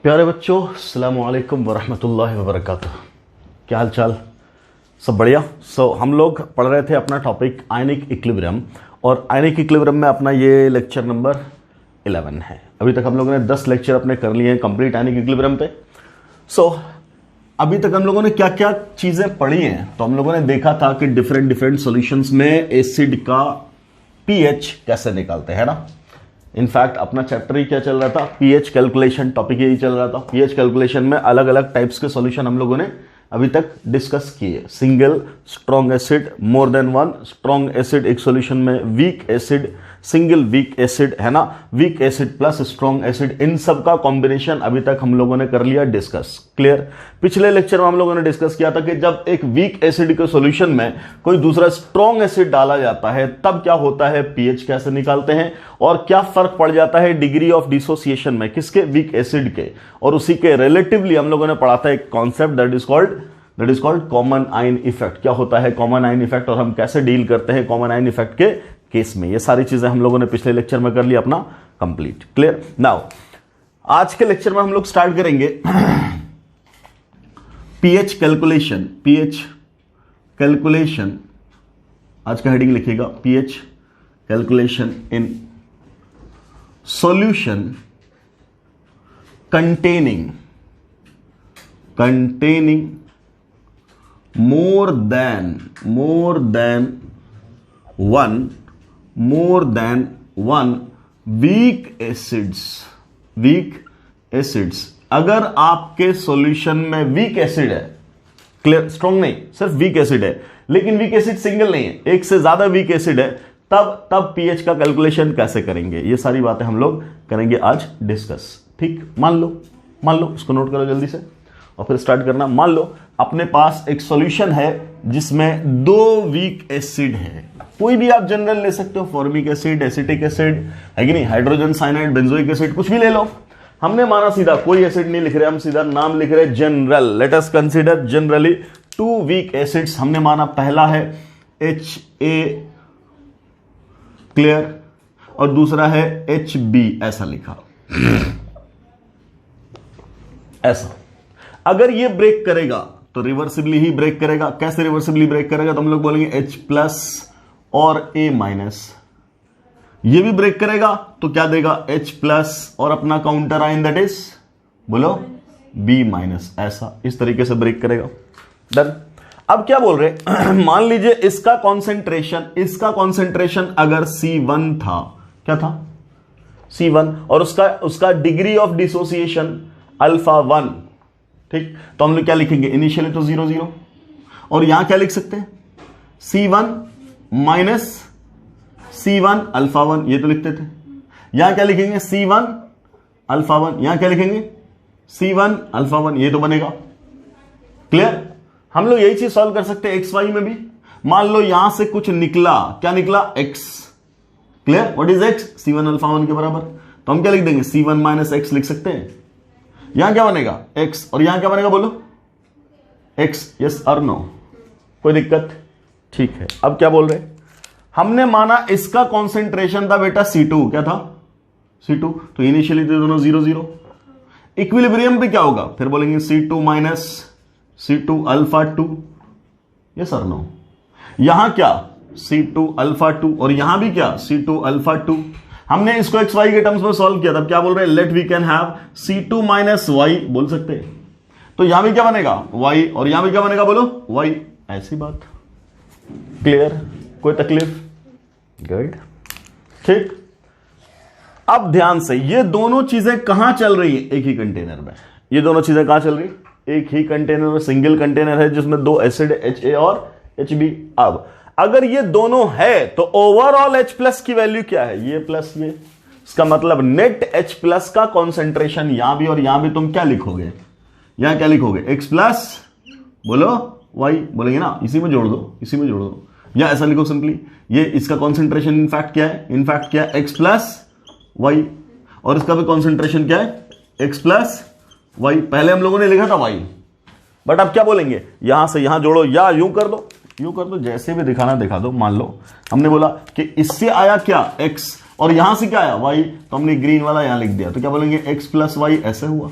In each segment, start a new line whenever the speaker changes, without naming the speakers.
प्यारे बच्चों, अस्सलामु अलैकुम वरहमतुल्लाहि वबरकातुह। क्या हाल चाल? सब बढ़िया। हम लोग पढ़ रहे थे अपना टॉपिक आयनिक इक्विलिब्रियम, और आयनिक इक्विलिब्रियम में अपना ये लेक्चर नंबर 11 है। अभी तक हम लोगों ने 10 लेक्चर अपने कर लिए हैं कंप्लीट आयनिक इक्विलिब्रियम पे। अभी तक हम लोगों ने क्या क्या चीज़ें पढ़ी हैं, तो हम लोगों ने देखा था कि डिफरेंट सॉल्यूशंस में एसिड का पीएच कैसे निकालते हैं ना। इनफैक्ट अपना चैप्टर ही क्या चल रहा था, पीएच कैलकुलेशन, टॉपिक यही चल रहा था। पीएच कैलकुलेशन में अलग अलग टाइप्स के सॉल्यूशन हम लोगों ने अभी तक डिस्कस किए। Single strong acid, more than one strong acid एक सॉल्यूशन में, weak acid, single weak acid है ना, weak acid plus strong acid, इन सब का कॉम्बिनेशन अभी तक हम लोगों ने कर लिया डिस्कस। क्लियर? पिछले लेक्चर में हम लोगों ने डिस्कस किया था कि जब एक वीक एसिड के सॉल्यूशन में कोई दूसरा स्ट्रॉन्ग एसिड डाला जाता है तब क्या होता है, पीएच कैसे निकालते हैं, और क्या फर्क पड़ जाता है डिग्री ऑफ डिसोसिएशन में, किसके, वीक एसिड के। और उसी के रिलेटिवली हम लोगों ने पढ़ा था एक concept that is called common ion effect. क्या होता है कॉमन आयन इफेक्ट, और हम कैसे डील करते हैं कॉमन आयन इफेक्ट के केस में। ये सारी चीजें हम लोगों ने पिछले लेक्चर में कर लिया अपना कंप्लीट। क्लियर? नाउ आज के लेक्चर में हम लोग स्टार्ट करेंगे पीएच कैलकुलेशन। पीएच कैलकुलेशन आज का हेडिंग लिखिएगा, pH calculation in solution containing more than one weak acids। अगर आपके सॉल्यूशन में वीक एसिड है, क्लियर, स्ट्रॉन्ग नहीं, सिर्फ वीक एसिड है, लेकिन वीक एसिड सिंगल नहीं है, एक से ज्यादा वीक एसिड है, तब पीएच का कैलकुलेशन कैसे करेंगे, ये सारी बातें हम लोग करेंगे आज डिस्कस। ठीक? मान लो इसको नोट करो जल्दी से और फिर स्टार्ट करना। मान लो अपने पास एक सॉल्यूशन है जिसमें 2 वीक एसिड है, कोई भी आप जनरल ले सकते हो, फॉर्मिक एसिड, एसिटिक एसिड है कि नहीं, हाइड्रोजन साइनाइड, बेंजोइक एसिड, कुछ भी ले लो। हमने माना सीधा कोई एसिड नहीं लिख रहे, हम सीधा नाम लिख रहे general. Let us consider generally 2 weak acids. हमने माना पहला है HA, क्लियर, और दूसरा है HB, ऐसा लिखा, ऐसा। अगर ये ब्रेक करेगा तो रिवर्सिबली ही ब्रेक करेगा। कैसे रिवर्सिबली ब्रेक करेगा, तो हम लोग बोलेंगे H+ और A-। ये भी ब्रेक करेगा तो क्या देगा, H+ और अपना काउंटर आयन दैट इज, बोलो, B-। ऐसा इस तरीके से ब्रेक करेगा। डन। अब क्या बोल रहे मान लीजिए इसका कॉन्सेंट्रेशन अगर C1 था, क्या था, C1, और उसका डिग्री ऑफ डिसोसिएशन α1। ठीक? तो हम लोग क्या लिखेंगे, इनिशियली तो 0 0, और यहां क्या लिख सकते हैं, C1 माइनस C1 α1, ये तो लिखते थे। यहां क्या लिखेंगे, C1 α1, यहां क्या लिखेंगे, C1 α1, ये तो बनेगा। क्लियर? हम लोग यही चीज सॉल्व कर सकते हैं XY में भी। मान लो यहां से कुछ निकला, क्या निकला, X। Clear? What is X? C1 α1 के बराबर। तो हम क्या लिख देंगे, C1 माइनस X लिख सकते हैं। यहां क्या बनेगा, X, और यहां क्या बनेगा, बोलो, X। यस और नो, कोई दिक्कत? ठीक है। अब क्या बोल रहे, हमने माना इसका कॉन्सेंट्रेशन था बेटा C2, क्या था, C2, तो इनिशियली तो दोनों 0 0। इक्विलिब्रियम पे क्या होगा, फिर बोलेंगे C2 माइनस C2 α2, यस और नो। यहां क्या, C2 α2, और यहां भी क्या, C2 α2। हमने इसको XY के टर्म्स में सॉल्व किया था, क्या बोल रहे हैं, let we can have C2 minus Y, बोल सकते हैं। तो यहां भी क्या बनेगा, Y, और यहां भी क्या बनेगा, बोलो, Y। ऐसी बात। क्लियर? कोई तकलीफ? गुड। ठीक। अब ध्यान से, ये दोनों चीजें कहां चल रही है, एक ही कंटेनर में। ये दोनों चीजें कहां चल रही, एक ही कंटेनर में, सिंगल कंटेनर है जिसमें 2 एसिड HA और HB। अब अगर ये दोनों है तो ओवरऑल H+ की वैल्यू क्या है, ये प्लस ये, इसका मतलब नेट H+ का कॉन्सेंट्रेशन यहां भी और यहां भी तुम क्या लिखोगे, यहां क्या लिखोगे, X+, बोलो, Y, बोलेंगे ना, इसी में जोड़ दो, या ऐसा लिखो सिंपली, ये इसका कॉन्सेंट्रेशन इनफैक्ट क्या है, X+, Y, और इसका भी कॉन्सेंट्रेशन क्या है, X+, Y। पहले हम लोगों ने लिखा था Y, बट अब क्या बोलेंगे, यहां से यहां जोड़ो, या यूं कर दो, जैसे भी दिखाना दिखा दो। मान लो हमने बोला कि इससे आया क्या, X, और यहां से क्या आया, Y, तो हमने ग्रीन वाला यहां लिख दिया, तो क्या बोलेंगे, X+ Y, ऐसे हुआ।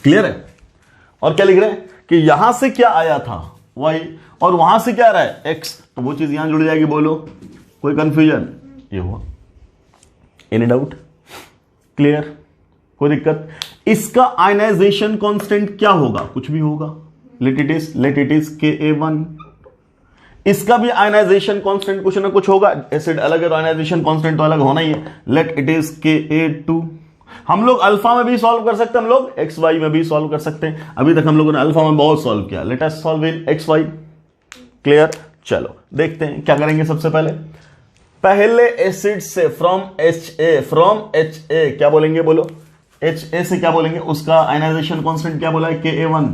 क्लियर है? और क्या लिख रहे हैं कि यहां से क्या आया था y और वहां से क्या आ रहा है x, तो वो चीज यहां जुड़ जाएगी। बोलो कोई कंफ्यूजन? ये हुआ, एनी डाउट? क्लियर? कोई दिक्कत? इसका आयनाइजेशन कांस्टेंट क्या होगा? कुछ भी होगा, लेट इट इज Ka1। इसका भी आयनाइजेशन कांस्टेंट कुछ ना कुछ होगा, एसिड अलग है तो आयनाइजेशन कांस्टेंट तो अलग होना ही है, लेट इट इज Ka2। हम लोग अल्फा में भी सॉल्व कर सकते हैं, हम लोग एक्स वाई में भी सॉल्व कर सकते हैं। अभी तक हम लोगों ने अल्फा में बहुत सॉल्व किया, let us solve in x y. Clear? चलो देखते हैं क्या करेंगे। सबसे पहले एसिड से फ्रॉम HA क्या बोलेंगे? बोलो HA से क्या बोलेंगे? उसका आयनाइजेशन कांस्टेंट क्या बोला है? Ka1।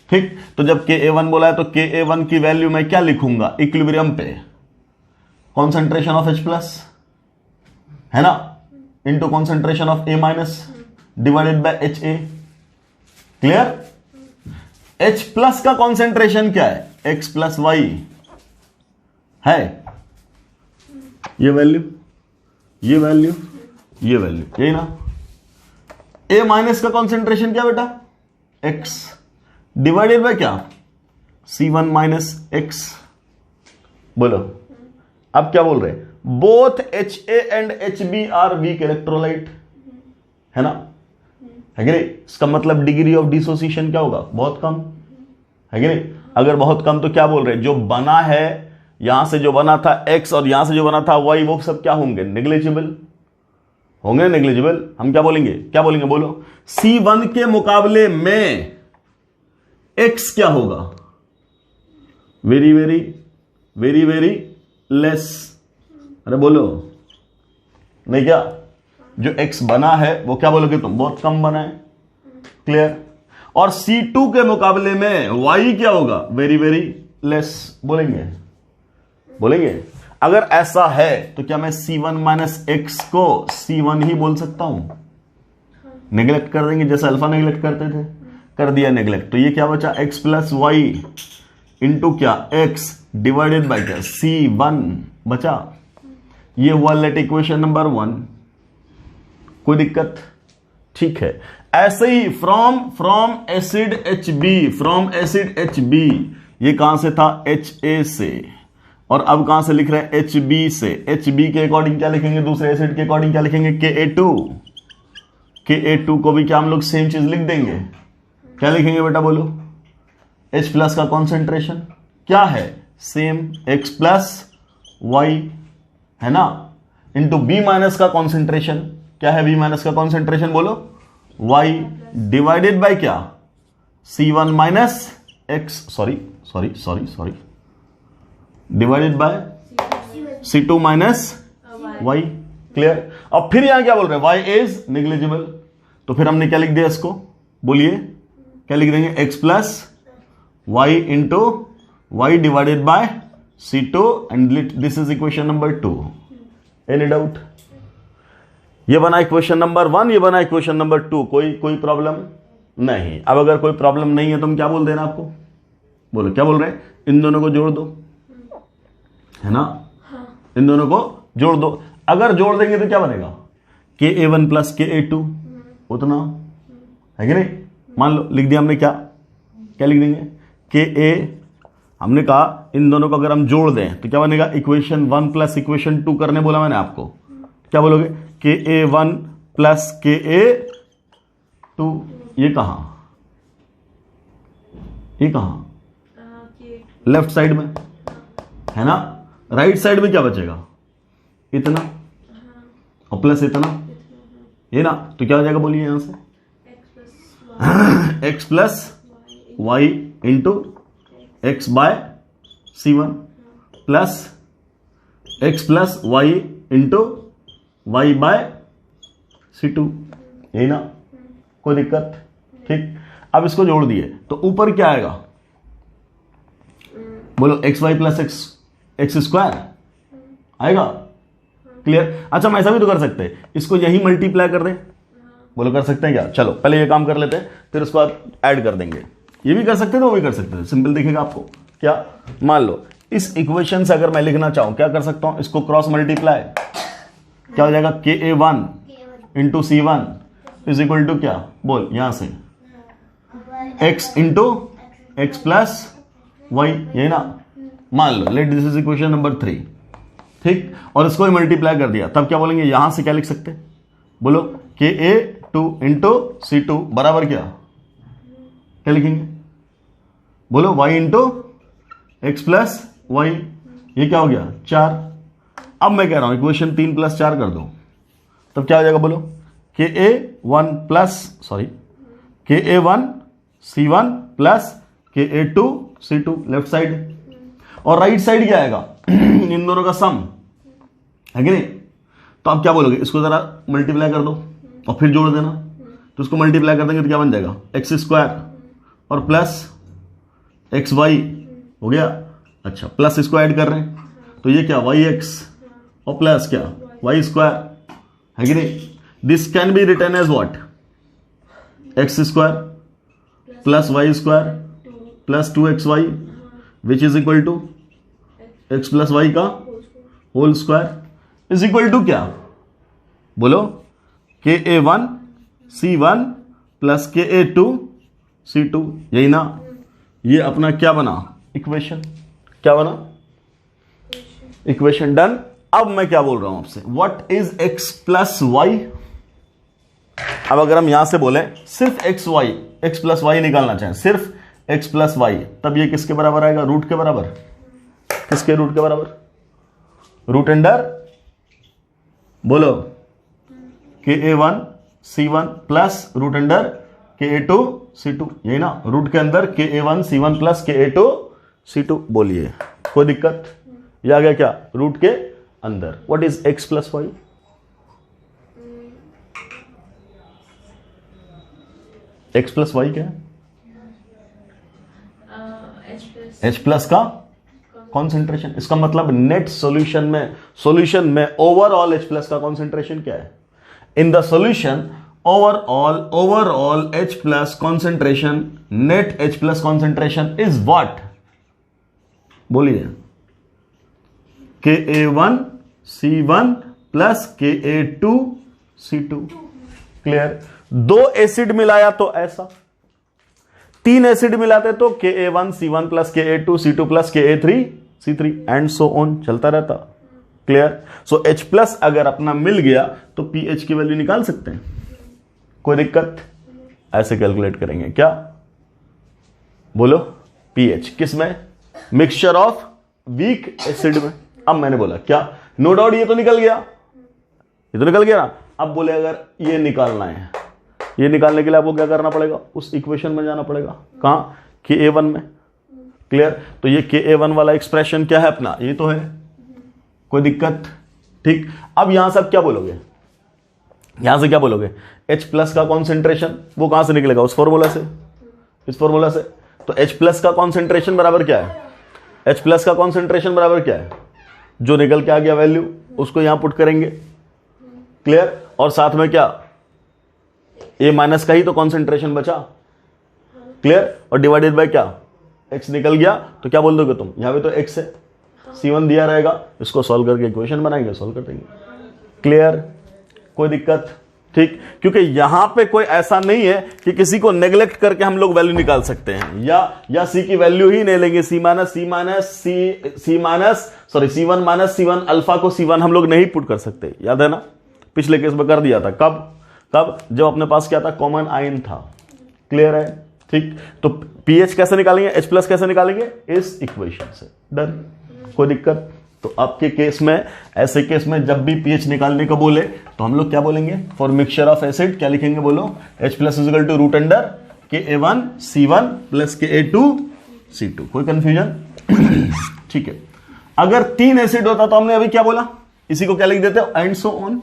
ठीक, तो जब Ka1 बोला है तो Ka1 की वैल्यू मैं क्या लिखूंगा? इक्विलिब्रियम पे कॉन्सेंट्रेशन ऑफ H+ है ना, into concentration of A- divided by HA। Clear? H+ का कॉन्सेंट्रेशन क्या है? X+ Y है, ये वैल्यू, ये वैल्यू, ये वैल्यू, यही ना। A- का कॉन्सेंट्रेशन क्या बेटा? X डिवाइडेड बाय क्या? C1 - X। बोलो अब क्या बोल रहे हैं? Both HA and HB are weak electrolyte, है ना, है कि नहीं? इसका मतलब डिग्री ऑफ डिसोसिएशन क्या होगा? बहुत कम, है कि नहीं? अगर बहुत कम तो क्या बोल रहे हैं? जो बना है यहां से, जो बना था X और यहां से जो बना था Y, वो सब क्या होंगे? नेग्लिजिबल होंगे, नेग्लिजिबल। हम क्या बोलेंगे? क्या बोलेंगे? बोलो C1 के मुकाबले में X क्या होगा? Very very very very less. अरे बोलो नहीं क्या? जो X बना है वो क्या बोलोगे तुम? बहुत कम बना है। क्लियर? और C2 के मुकाबले में Y क्या होगा? Very very less. बोलेंगे? बोलेंगे? अगर ऐसा है तो क्या मैं C1 - X को C1 ही बोल सकता हूं? नेग्लेक्ट कर देंगे जैसे अल्फा नेग्लेक्ट करते थे, कर दिया नेग्लेक्ट। तो ये क्या बचा? X+ Y इंटू क्या? X डिवाइडेड बाय क्या? C1 बचा। ये हुआ लेट इक्वेशन नंबर 1। कोई दिक्कत? ठीक है। ऐसे ही फ्रॉम एसिड HB, ये कहां से था? HA से। और अब कहां से लिख रहे हैं? HB से। HB के अकॉर्डिंग क्या लिखेंगे? दूसरे एसिड के अकॉर्डिंग क्या लिखेंगे? Ka2 को भी क्या हम लोग सेम चीज लिख देंगे? क्या लिखेंगे बेटा? बोलो H+ का कॉन्सेंट्रेशन क्या है? सेम X+ Y, है ना, इंटू B- का कॉन्सेंट्रेशन क्या है? B- का कॉन्सेंट्रेशन बोलो Y डिवाइडेड बाय क्या? C1 - X, sorry divided by C2 - Y। Clear? अब फिर यहां क्या बोल रहे हैं? Y is negligible. तो फिर हमने क्या लिख दिया इसको? बोलिए क्या लिख देंगे? X+ Y into Y divided by C2 and this is equation number 2। Any doubt? ये बना इक्वेशन नंबर 1, ये बना इक्वेशन नंबर 2। कोई प्रॉब्लम नहीं। अब अगर कोई प्रॉब्लम नहीं है तो हम क्या बोल देना आपको? बोलो क्या बोल रहे हैं? इन दोनों को जोड़ दो, है ना, इन दोनों को जोड़ दो। अगर जोड़ देंगे तो क्या बनेगा? Ka1 + Ka2 उतना, है कि नहीं? मान लो लिख दिया हमने, क्या लिख देंगे? Ka, हमने कहा इन दोनों को अगर हम जोड़ दें तो क्या बनेगा? इक्वेशन 1 + इक्वेशन 2 करने बोला मैंने आपको। क्या बोलोगे? Ka1 + Ka2। ये कहां? लेफ्ट साइड में, है ना। राइट साइड में क्या बचेगा? इतना और प्लस इतना, ये ना। तो क्या हो जाएगा? बोलिए यहां से X+ Y into X/C1 plus X+ Y into Y/C2, यही ना। कोई दिक्कत? ठीक। अब इसको जोड़ दिए तो ऊपर क्या आएगा? बोलो XY + X² आएगा। क्लियर? अच्छा, हम ऐसा भी तो कर सकते हैं, इसको यही मल्टीप्लाई कर दें। बोलो कर सकते हैं क्या? चलो पहले ये काम कर लेते हैं, फिर उसके बाद ऐड कर देंगे। ये भी कर सकते थे, वो भी कर सकते थे। सिंपल दिखेगा आपको। क्या? मान लो इस इक्वेशन से अगर मैं लिखना चाहूं, क्या कर सकता हूं? इसको क्रॉस मल्टीप्लाई, क्या हो जाएगा? Ka1 into C1 is equal to क्या, बोल यहां से x into x plus y, यही ना। मान लो let this is equation number 3, ठीक, और इसको मल्टीप्लाई कर दिया, तब क्या बोलेंगे, यहां से क्या लिख सकते हैं, बोलो KA2 इंटू C2 बराबर क्या लिखेंगे, बोलो y into x plus y, ये क्या हो गया 4। अब मैं कह रहा हूं इक्वेशन 3 प्लस 4 कर दो, तब क्या हो जाएगा, बोलो KA1 C1 plus KA2 C2 left side, और राइट साइड क्या आएगा इन दोनों का सम है कि नहीं। तो आप क्या बोलोगे, इसको जरा मल्टीप्लाई कर दो और फिर जोड़ देना, तो इसको मल्टीप्लाई कर देंगे तो क्या बन जाएगा, एक्स स्क्वायर और प्लस एक्स वाई हो गया। अच्छा, प्लस इसको ऐड कर रहे हैं तो ये क्या वाई एक्स और प्लस क्या वाई स्क्वायर है कि नहीं। This can be written as what, x square plus y square plus 2xy which is equal to x plus y का whole square is equal to क्या, बोलो KA1 C1 plus KA2 C2, यही ना। ये अपना क्या बना, इक्वेशन, क्या बना, इक्वेशन डन। अब मैं क्या बोल रहा हूं आपसे, what is x plus y. अब अगर हम यहां से बोले सिर्फ x प्लस वाई निकालना चाहें, सिर्फ x प्लस वाई, तब ये किसके बराबर आएगा, रूट के बराबर। किसके रूट के बराबर, रूट अंडर, बोलो KA1 C1 plus root under KA2 C2, यही ना। रूट के अंदर KA1 C1 plus KA2 C2, बोलिए कोई दिक्कत, ये आ गया क्या, रूट के अंदर। What is x plus y, x plus y क्या है, H प्लस का कॉन्सेंट्रेशन। इसका मतलब नेट सॉल्यूशन में ओवरऑल H प्लस का कॉन्सेंट्रेशन क्या है, in the solution overall H plus concentration, net H plus concentration is what, बोलिए KA1 C1 plus KA2 C2। Clear. 2 acid मिलाया तो ऐसा, 3 एसिड मिलाते तो KA1 C1 plus KA2 C2 plus KA3 C3 and so on, चलता रहता। Clear. सो H plus अगर अपना मिल गया तो pH की वैल्यू निकाल सकते हैं, कोई दिक्कत। ऐसे कैलकुलेट करेंगे क्या, बोलो pH किसमें, मिक्सचर ऑफ वीक एसिड में। अब मैंने बोला क्या, नो डाउट ये तो निकल गया, ये तो निकल गया ना। अब बोले अगर ये निकालना है, ये निकालने के लिए आपको क्या करना पड़ेगा, उस इक्वेशन में जाना पड़ेगा, कहां, KA1 में। क्लियर। तो ये KA1 वाला एक्सप्रेशन क्या है अपना, ये तो है, कोई दिक्कत। ठीक। अब यहां से आप क्या बोलोगे, यहां से क्या बोलोगे, H प्लस का कॉन्सेंट्रेशन वो कहां से निकलेगा, उस फॉर्मूला से, इस फॉर्मूला से। तो H प्लस का कॉन्सेंट्रेशन बराबर क्या है, H प्लस का कॉन्सेंट्रेशन बराबर क्या है, जो निकल के आ गया वैल्यू उसको यहां पुट करेंगे। क्लियर। और साथ में क्या, A माइनस का ही तो कॉन्सेंट्रेशन बचा। क्लियर। और डिवाइडेड बाय क्या, X निकल गया तो क्या बोल दोगे तुम, यहां पे तो X है, C1 दिया रहेगा, इसको सॉल्व करके इक्वेशन बनाएंगे, सॉल्व कर देंगे। क्लियर, कोई दिक्कत। ठीक। क्योंकि यहां पे कोई ऐसा नहीं है कि किसी को नेग्लेक्ट करके हम लोग वैल्यू निकाल सकते हैं, या C की वैल्यू ही नहीं लेंगे, C1 माइनस C1 अल्फा को C1 हम लोग नहीं पुट कर सकते, याद है ना, पिछले केस में कर दिया था। कब जब अपने पास क्या था, कॉमन आयन था। क्लियर है। ठीक। तो pH कैसे निकालेंगे, H प्लस कैसे निकालेंगे, इस इक्वेशन से। डन, कोई दिक्कत। तो आपके केस में, ऐसे केस में जब भी pH निकालने को बोले तो हम लोग क्या बोलेंगे, फॉर मिक्सचर ऑफ एसिड क्या लिखेंगे, बोलो H plus is equal to root under KA1 C1 plus KA2 C2। कोई कंफ्यूजन। ठीक है। अगर 3 एसिड होता तो हमने अभी क्या बोला, इसी को क्या लिख देते हो, एंड सो ऑन।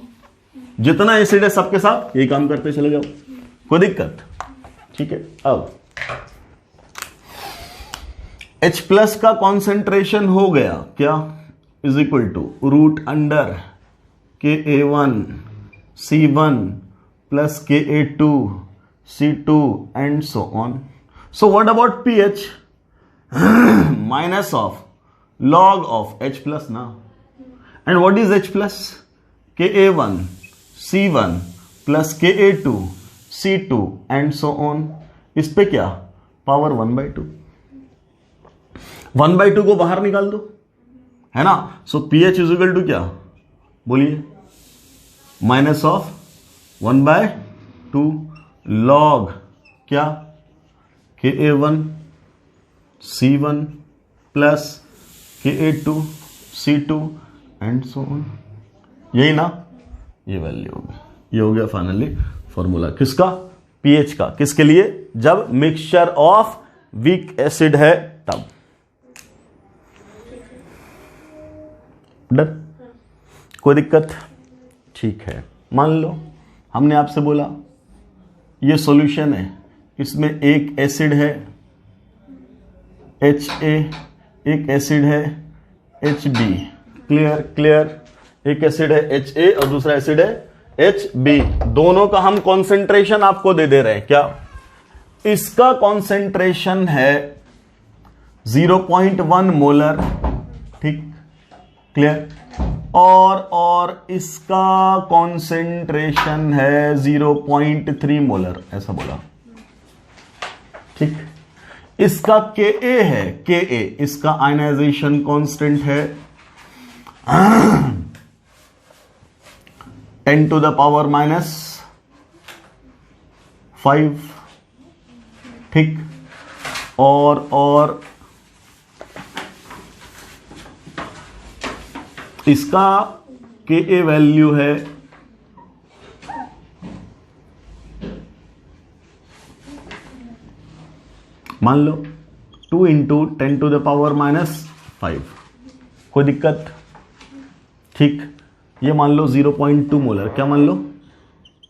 जितना एसिड है सबके साथ यही काम करते चले जाओ, कोई दिक्कत। ठीक है। अब H प्लस का कॉन्सेंट्रेशन हो गया क्या, is equal to root under KA1 C1 plus KA2 C2 and so on. So what about pH, minus of log of H plus ना। And what is H plus, KA1 C1 plus KA2 C2 and so on. इस पे क्या power 1/2, 1/2 को बाहर निकाल दो, है ना। सो pH इज इक्वल टू क्या बोलिए, माइनस ऑफ 1/2 लॉग क्या Ka1 C1 plus Ka2 C2 and so on. यही ना, ये वैल्यू होगी। ये हो गया फाइनली फॉर्मूला किसका, pH का। किसके लिए, जब मिक्सचर ऑफ वीक एसिड है तब। डन, कोई दिक्कत, ठीक है। मान लो हमने आपसे बोला ये सॉल्यूशन है, इसमें एक एसिड है HA, एक एसिड है HB। क्लियर क्लियर, एक एसिड है HA और दूसरा एसिड है HB। दोनों का हम कॉन्सेंट्रेशन आपको दे दे रहे हैं। क्या, इसका कॉन्सेंट्रेशन है 0.1 मोलर, ठीक, क्लियर। और इसका कॉन्सेंट्रेशन है 0.3 मोलर, ऐसा बोला, ठीक। इसका Ka है, Ka इसका आयनाइजेशन कांस्टेंट है 10 to the power -5, ठीक। और इसका Ka वैल्यू है मान लो 2 × 10 to the power -5। कोई दिक्कत, ठीक। ये मान लो 0.2 मोलर, क्या मान लो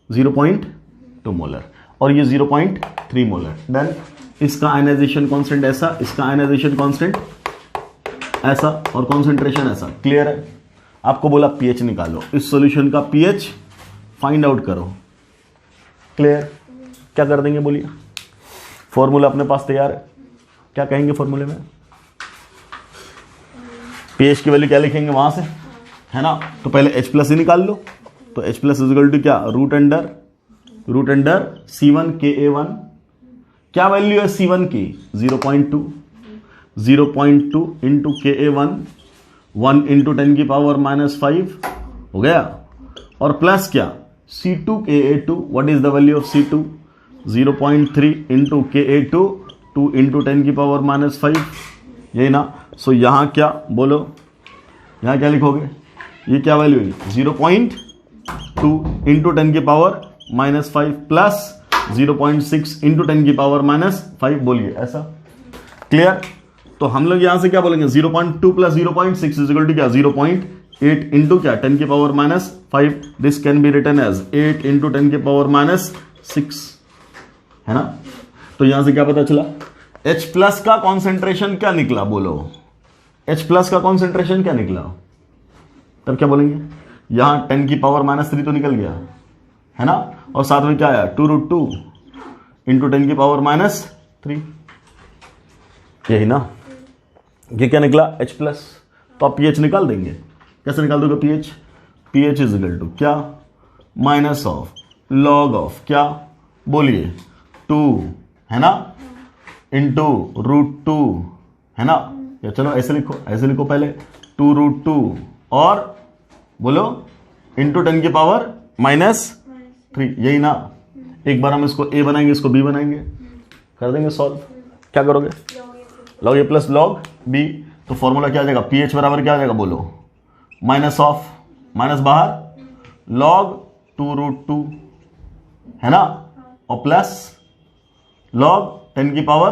0.2 मोलर, और ये 0.3 मोलर। डन। इसका आयनाइजेशन कांस्टेंट ऐसा, इसका आयनाइजेशन कांस्टेंट ऐसा, और कॉन्सेंट्रेशन ऐसा। क्लियर है। आपको बोला pH निकालो, इस सॉल्यूशन का pH फाइंड आउट करो। क्लियर, क्या कर देंगे बोलिए, फॉर्मूला अपने पास तैयार है। क्या कहेंगे फॉर्मूले में, pH की वैल्यू क्या लिखेंगे वहां से, है ना। तो पहले H+ ही निकाल लो। तो H+ इज इक्वल टू क्या, रूट अंडर C1 Ka1। क्या वैल्यू है C1 की, 0.2 इंटू Ka1, 1 × 10 की पावर -5 हो गया, और प्लस क्या C2 Ka2। What is the value of C2, 0.3 into Ka2, 2 × 10 की पावर -5, यही ना। सो यहां क्या बोलो, यहां क्या लिखोगे, ये क्या वैल्यू है 0.2 इंटू 10 की पावर -5 प्लस 0.6 इंटू 10 की पावर -5, बोलिए ऐसा। क्लियर। तो हम लोग यहां से क्या बोलेंगे, 0.2 प्लस 0.6 इज इक्वल टू क्या, 0.8 इंटू क्या 10 की power -5। This can be written as 8 into 10 की पावर -6, है ना। तो यहां से क्या पता चला, H+ का कॉन्सेंट्रेशन क्या निकला, बोलो H+ का कॉन्सेंट्रेशन क्या निकला। तब क्या बोलेंगे, यहां 10 की पावर -3 तो निकल गया, है ना, और साथ में क्या आया 2√2 इंटू 10 की पावर -3, यही ना। ये क्या निकला H+। तो आप pH निकाल देंगे। कैसे निकाल दोगे pH, pH is equal to क्या, माइनस ऑफ लॉग ऑफ क्या बोलिए 2, है ना, इंटू √2, है ना। या चलो ऐसे लिखो पहले 2√2 और बोलो इंटू 10 की पावर -3, यही ना। एक बार हम इसको A बनाएंगे, इसको B बनाएंगे, कर देंगे सॉल्व। क्या करोगे, log A plus log B। तो फॉर्मूला क्या आ जाएगा, pH बराबर क्या आ जाएगा बोलो, माइनस ऑफ, माइनस बाहर लॉग 2√2, है ना, और प्लस लॉग 10 की पावर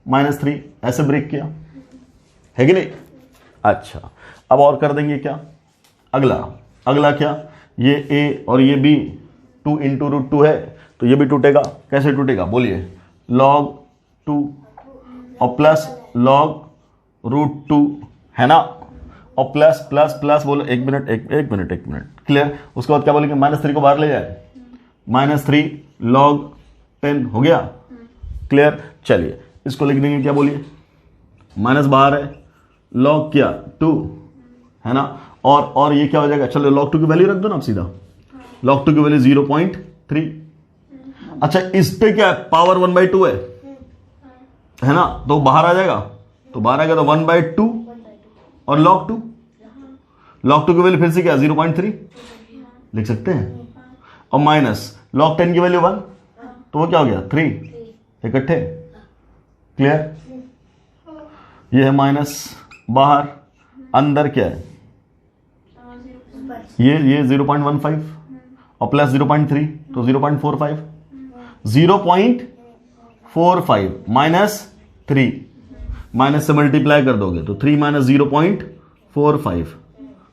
-3। ऐसे ब्रेक किया है कि नहीं। अच्छा, अब और कर देंगे क्या, अगला क्या, ये A और ये B 2 इंटू √2 है, तो ये भी टूटेगा। कैसे टूटेगा बोलिए, log 2 और प्लस log √2, है ना, और प्लस प्लस प्लस बोलो, एक मिनट। क्लियर। उसके बाद क्या बोलेंगे, -3 को बाहर ले जाए, -3 log 10 हो गया। क्लियर। चलिए इसको लिख देंगे, क्या बोलिए, माइनस बाहर है, log क्या 2, है ना, और ये क्या हो जाएगा, चलो log 2 की वैल्यू रख दो ना आप सीधा, log 2 की वैल्यू 0.3, अच्छा इस पे क्या है, पावर 1/2 है ना, तो बाहर आ जाएगा, तो बाहर आएगा तो 1/2 और log 2 की वैल्यू फिर से क्या 0.3 लिख सकते हैं, और माइनस log 10 की वैल्यू 1, तो वो क्या हो गया 3 इकट्ठे। क्लियर? ये है माइनस, बाहर, अंदर क्या है, ये 0.15 और प्लस 0.3 तो 0.45, 0.45 माइनस 3, माइनस से मल्टीप्लाई कर दोगे तो 3 minus 0.45,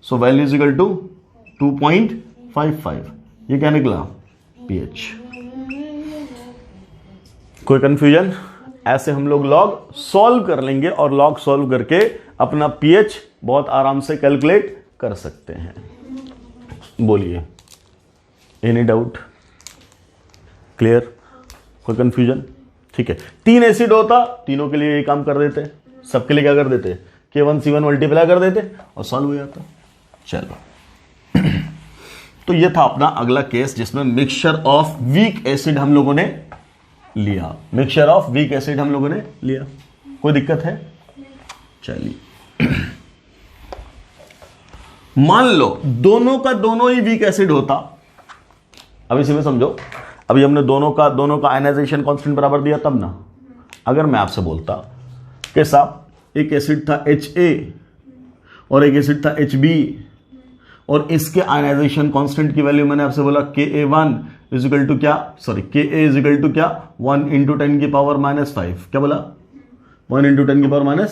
so value is equal to 2.55। ये क्या निकला, pH। कोई कंफ्यूजन? ऐसे हम लोग लॉग सॉल्व कर लेंगे और लॉग सॉल्व करके अपना pH बहुत आराम से कैलकुलेट कर सकते हैं। बोलिए, एनी डाउट? क्लियर? कोई कंफ्यूजन? ठीक है, 3 एसिड होता, तीनों के लिए ये काम कर देते, सबके लिए क्या कर देते, K1C1 मल्टीप्लाई कर देते और सॉल्व हो जाता। चलो तो ये था अपना अगला केस जिसमें मिक्सचर ऑफ वीक एसिड हम लोगों ने लिया, मिक्सचर ऑफ वीक एसिड हम लोगों ने लिया। कोई दिक्कत है? चलिए मान लो दोनों का दोनों ही वीक एसिड होता। अब इसी में समझो, अभी हमने दोनों का आयनाइजेशन कांस्टेंट बराबर दिया तब ना। अगर मैं आपसे बोलता कि साहब एक एसिड था HA और एक एसिड था HB और इसके आयनाइजेशन कांस्टेंट की वैल्यू मैंने आपसे बोला Ka1 इज इक्वल टू क्या, sorry Ka is equal to क्या 1 × 10⁻⁵ क्या बोला, 1 × 10⁻⁵।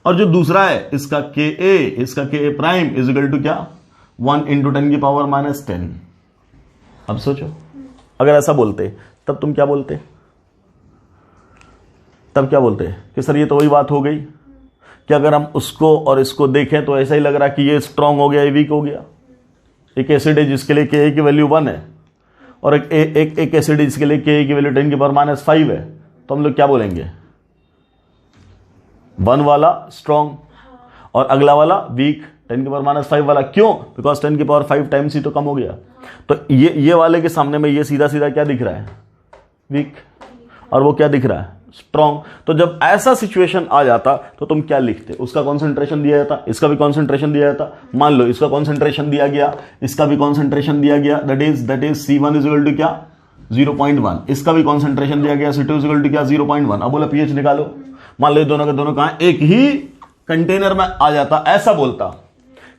और जो दूसरा है इसका Ka prime is equal to क्या 1 × 10⁻⁻10। अब सोचो, अगर ऐसा बोलते तब तुम क्या बोलते, तब क्या बोलते कि सर ये तो वही बात हो गई कि अगर हम उसको और इसको देखें तो ऐसा ही लग रहा कि ये स्ट्रांग हो गया, ये वीक हो गया। एक एसिड है जिसके लिए Ka की वैल्यू 1 है और एक एसिड है जिसके लिए Ka की वैल्यू 10⁻⁵ है, तो हम लोग क्या बोलेंगे, 1 वाला स्ट्रांग और अगला वाला वीक, 10⁻⁵ वाला। क्यों? बिकॉज 10⁵ टाइम्स ही तो कम हो गया। तो ये वाले के सामने में ये सीधा सीधा क्या दिख रहा है, वीक, और वो क्या दिख रहा है, स्ट्रॉन्ग। तो जब ऐसा सिचुएशन आ जाता तो तुम क्या लिखते, उसका कॉन्सेंट्रेशन दिया जाता, इसका भी कॉन्सेंट्रेशन दिया जाता। मान लो इसका कॉन्सेंट्रेशन दिया गया, इसका भी कॉन्सेंट्रेशन दिया गया, that is C1 is equal to क्या 0.1, इसका भी कॉन्सेंट्रेशन दिया गया C2 इज इक्वल टू क्या 0.1। अब बोला pH निकालो। मान लो दोनों के दोनों कहां, एक ही कंटेनर में आ जाता। ऐसा बोलता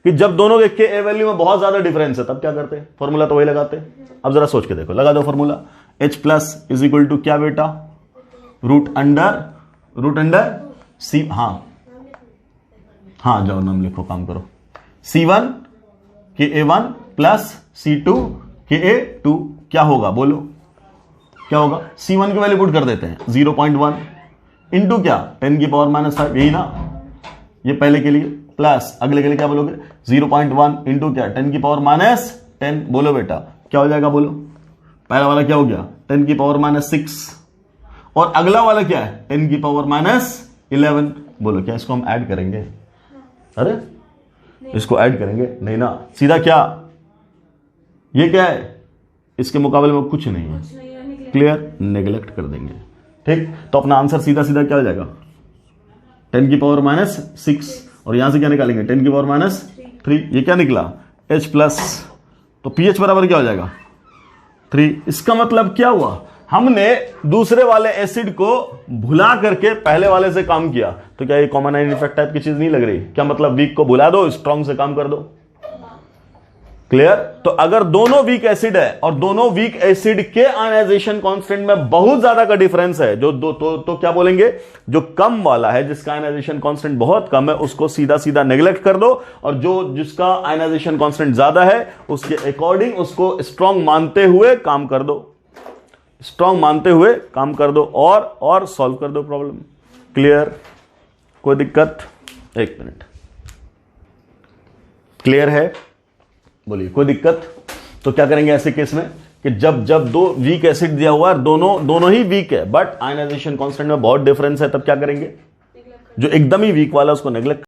कि जब दोनों के Ka वैल्यू में बहुत ज्यादा डिफरेंस है, तब क्या करते, फॉर्मूला तो वही लगाते। अब जरा सोच के देखो, लगा दो formula, H+ is equal to क्या बेटा, रूट अंडर C, हाँ जाओ नाम लिखो, काम करो, C1 Ka1 plus C2 Ka2 क्या होगा, बोलो क्या होगा। C1 की वैल्यू पुट कर देते हैं 0.1 इंटू क्या 10⁻⁵, यही ना, ये पहले के लिए, प्लस अगले के लिए क्या बोलोगे 0.1 इंटू क्या 10⁻⁻10। बोलो बेटा क्या हो जाएगा, बोलो। पहला वाला क्या हो गया 10⁻⁻6 और अगला वाला क्या है 10⁻⁻11। बोलो क्या इसको हम ऐड करेंगे, अरे इसको ऐड करेंगे नहीं ना, सीधा क्या, ये क्या है, इसके मुकाबले में कुछ नहीं है। क्लियर? नेग्लेक्ट कर देंगे। ठीक, तो अपना आंसर सीधा सीधा क्या हो जाएगा 10⁻⁻6 और यहां से क्या निकालेंगे 10⁻⁻3। ये क्या निकला H+, तो pH बराबर क्या हो जाएगा 3। इसका मतलब क्या हुआ, हमने दूसरे वाले एसिड को भुला करके पहले वाले से काम किया। तो क्या ये कॉमन आयन इफेक्ट टाइप की चीज नहीं लग रही? क्या मतलब वीक को भुला दो, स्ट्रॉन्ग से काम कर दो। क्लियर? तो अगर दोनों वीक एसिड है और दोनों वीक एसिड के आयनाइजेशन कांस्टेंट में बहुत ज्यादा का डिफरेंस है, जो दो तो क्या बोलेंगे, जो कम वाला है जिसका आयनाइजेशन कांस्टेंट बहुत कम है उसको सीधा सीधा नेग्लेक्ट कर दो, और जो जिसका आयनाइजेशन कांस्टेंट ज्यादा है उसके अकॉर्डिंग उसको स्ट्रॉन्ग मानते हुए काम कर दो, स्ट्रॉन्ग मानते हुए काम कर दो और सॉल्व कर दो प्रॉब्लम। क्लियर? कोई दिक्कत? एक मिनट, क्लियर है? बोलिए कोई दिक्कत? तो क्या करेंगे ऐसे केस में कि जब दो वीक एसिड दिया हुआ है, दोनों ही वीक है बट आयनाइजेशन कांस्टेंट में बहुत डिफरेंस है, तब क्या करेंगे, जो एकदम ही वीक वाला उसको नेग्लेक्ट